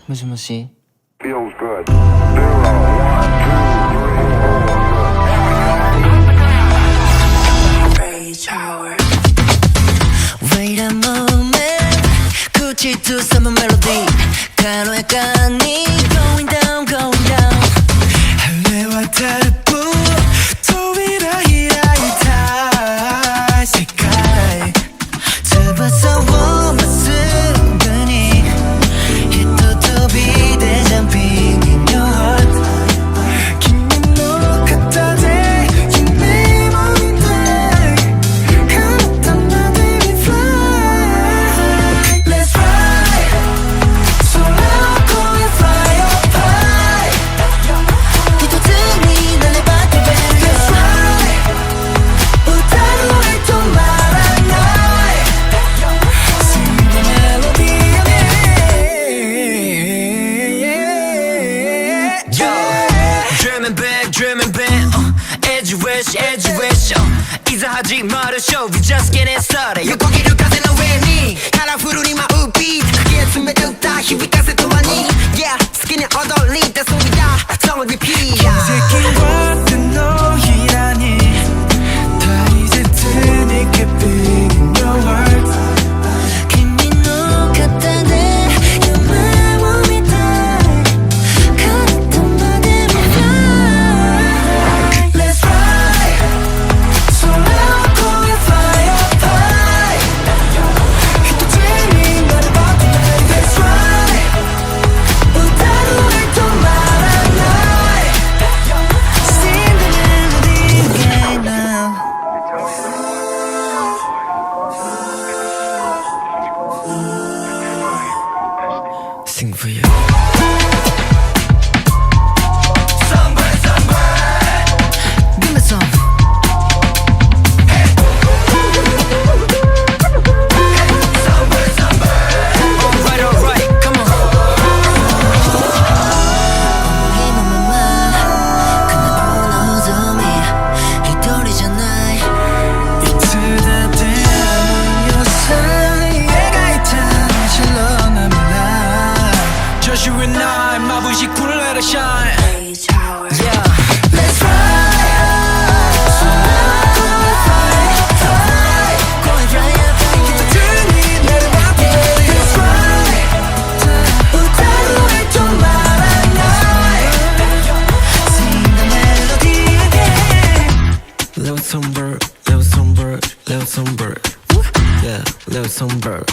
무시무시. Feels good. 0, 1, 2, 3, 4. Rage hour. Wait a moment. 굳이 두 삼은 멜로디. 간호약간이 going down, going down. 할래와 달뿐. 도이라 이라이타. 색깔. 잡아서 원만 순간이. Hit to be the jumping in your heart. 김이 너 갖다 대. You made my day. 하나도 나 baby fly. Let's fly. So loud, going fly up high. 깃도등이 날려 받게 baby. Let's fly. 우다루에 또 말한 night. Sing the melody again. Yo, dreaming big, edge wish, 이사하지 말아 show, we just getting started. 고개를 가세 너 왜 니? 하나 부르니 마우빛 크게 스며들다 희위까지 또 아니. Yeah, 스킨이 얻어리 때 소리다 성을 repeat. 새끼와 뜬 너희라니 다 이제 드니까 big in your world. 김이 너 갖다 대 You my mommy die. 가득한 바다를 fly. Let's fly. So loud, going fly up high. 깃도쟁이 나를 받게 Let's fly. 우다루에 또 말한 night. Sing the melody again now. Sing for you. Songbird, Songbird. Give me some. Songbird, Songbird. Alright, come on. 어머니 맘마 그날 무너져미 이돌이잖아. 이틀다 대한 여사의 얘가 있다는 실로 난 몰라. Just you and I 마부시 쿨 let it shine. Yeah. Let's fly. Going fly up high. 깃도등이 나를 받게 Let's fly. 우다루에 또 말한 night. Sing the melody again. Little songbird, little songbird, little songbird. Yeah, little songbird.